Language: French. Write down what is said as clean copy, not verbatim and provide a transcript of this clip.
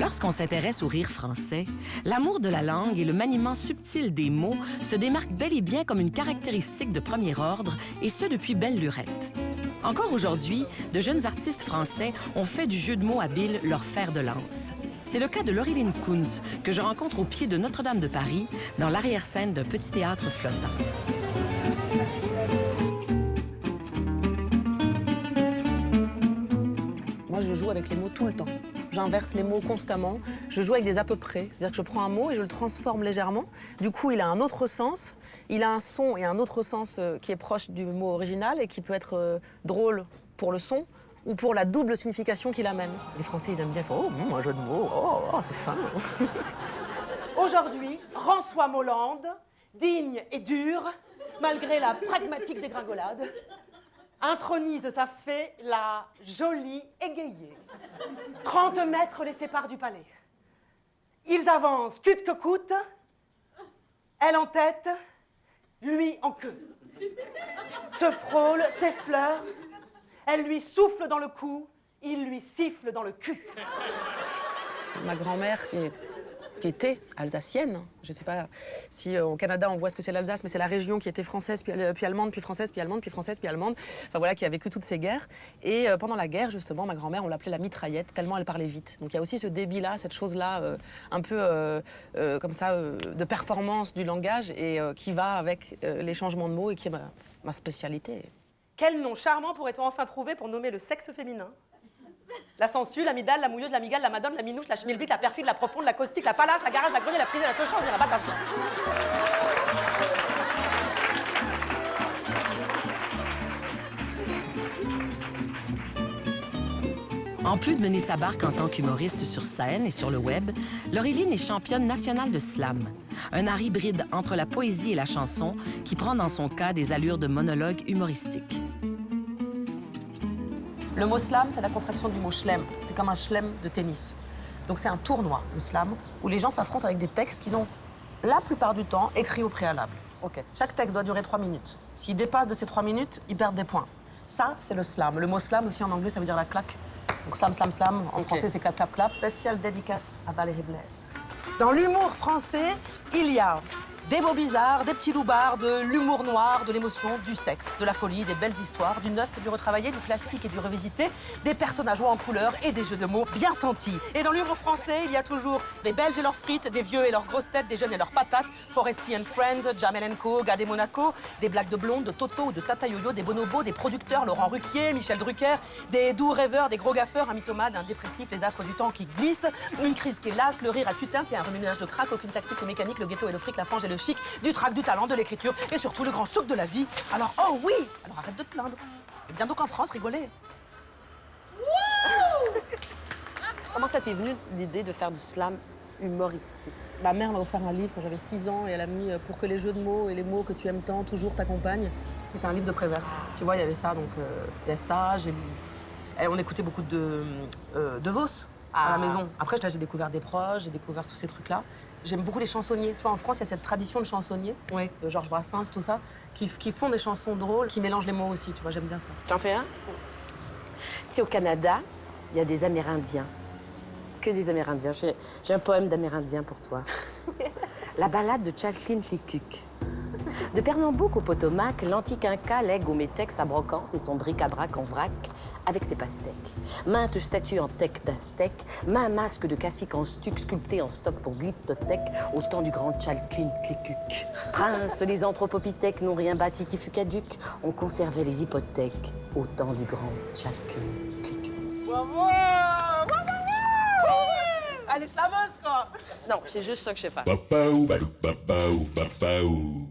Lorsqu'on s'intéresse au rire français, l'amour de la langue et le maniement subtil des mots se démarquent bel et bien comme une caractéristique de premier ordre, et ce depuis belle lurette. Encore aujourd'hui, de jeunes artistes français ont fait du jeu de mots habile leur fer de lance. C'est le cas de Laureline Kunz, que je rencontre au pied de Notre-Dame de Paris, dans l'arrière-scène d'un petit théâtre flottant. Moi, je joue avec les mots tout le temps. J'inverse les mots constamment. Je joue avec des à peu près. C'est-à-dire que je prends un mot et je le transforme légèrement. Du coup, il a un autre sens. Il a un son et un autre sens qui est proche du mot original et qui peut être drôle pour le son ou pour la double signification qu'il amène. Les Français, ils aiment bien faire « Oh, un jeu de mots, oh c'est fin !» Aujourd'hui, François Hollande, digne et dur, malgré la pragmatique dégringolade, intronise sa fée, la jolie égayée. 30 mètres les séparent du palais. Ils avancent coûte que coûte, elle en tête, lui en queue. Se frôle, s'effleure, elle lui souffle dans le cou, il lui siffle dans le cul. Ma grand-mère, qui était alsacienne, je ne sais pas si au Canada on voit ce que c'est l'Alsace, mais c'est la région qui était française, puis allemande, puis française, puis allemande, puis française, puis allemande, enfin voilà, qui a vécu toutes ces guerres. Et pendant la guerre, justement, ma grand-mère, on l'appelait la mitraillette, tellement elle parlait vite. Donc il y a aussi ce débit-là, cette chose-là, un peu comme ça, de performance du langage, et qui va avec les changements de mots, et qui est ma spécialité. Quel nom charmant pourrait-on enfin trouver pour nommer le sexe féminin? La sangsue, l'amidale, la mouilleuse, l'amigale, la madone, la minouche, la schmilblick, la perfide, la profonde, la caustique, la palace, la garage, la grenier, la frisée, la cochonne, la batafia. En plus de mener sa barque en tant qu'humoriste sur scène et sur le web, Laureline est championne nationale de slam, un art hybride entre la poésie et la chanson qui prend dans son cas des allures de monologue humoristique. Le mot slam, c'est la contraction du mot chelem. C'est comme un chelem de tennis. Donc c'est un tournoi, le slam, où les gens s'affrontent avec des textes qu'ils ont, la plupart du temps, écrits au préalable. Okay. Chaque texte doit durer 3 minutes. S'ils dépassent de ces 3 minutes, ils perdent des points. Ça, c'est le slam. Le mot slam aussi en anglais, ça veut dire la claque. Donc slam, slam, slam. En français, c'est clap, clap, clap. Spéciale dédicace à Valérie Blaise. Dans l'humour français, il y a des mots bizarres, des petits loupards, de l'humour noir, de l'émotion, du sexe, de la folie, des belles histoires, du neuf et du retravaillé, du classique et du revisité, des personnages hauts en couleur et des jeux de mots bien sentis. Et dans l'humour français, il y a toujours des Belges et leurs frites, des vieux et leurs grosses têtes, des jeunes et leurs patates, Foresti and Friends, Jamel & Co, Gad et Monaco, des blagues de blondes, de Toto ou de Tata Yo-Yo, des bonobos, des producteurs, Laurent Ruquier, Michel Drucker, des doux rêveurs, des gros gaffeurs, un mythomane, un dépressif, les affres du temps qui glissent, une crise qui est lasse, le rire à tutinte, il y a un remuage de crack, aucune tactique ou mécanique, le ghetto et le fric, la fange et le chic, du trac, du talent, de l'écriture et surtout le grand souk de la vie. Alors, oh oui! Alors arrête de te plaindre. Et viens donc en France rigoler. Comment ça t'est venu l'idée de faire du slam humoristique? Ma mère m'a offert un livre quand j'avais 6 ans et elle a mis « Pour que les jeux de mots et les mots que tu aimes tant toujours t'accompagnent ». C'était un livre de Prévert. Tu vois, il y avait ça, donc il y a ça, j'ai lu... Et on écoutait beaucoup de Vos à la maison. Après, là, j'ai découvert des proches, j'ai découvert tous ces trucs-là. J'aime beaucoup les chansonniers. Tu vois, en France, il y a cette tradition de chansonniers, de Georges Brassens, tout ça, qui font des chansons drôles, qui mélangent les mots aussi, tu vois, j'aime bien ça. Tu en fais un? Tu sais, au Canada, il y a des Amérindiens. Que des Amérindiens. J'ai un poème d'Amérindien pour toi. La ballade de Chalklin Likuk. De Pernambouc au Potomac, l'antique Inca lègue au métèque sa brocante et son bric-à-brac en vrac avec ses pastèques. Mainte statue en tech d'Aztèque, main masque de cacique en stuc sculpté en stock pour glyptothèque au temps du grand Chalklin Likuk. Prince, les anthropopithèques n'ont rien bâti qui fut caduc, on conservait les hypothèques au temps du grand Chalklin Likuk. Bravo! Elle est slameuse, quoi! Non, c'est juste ça que je sais faire. Bapaou, balou, bapaou, bapaou.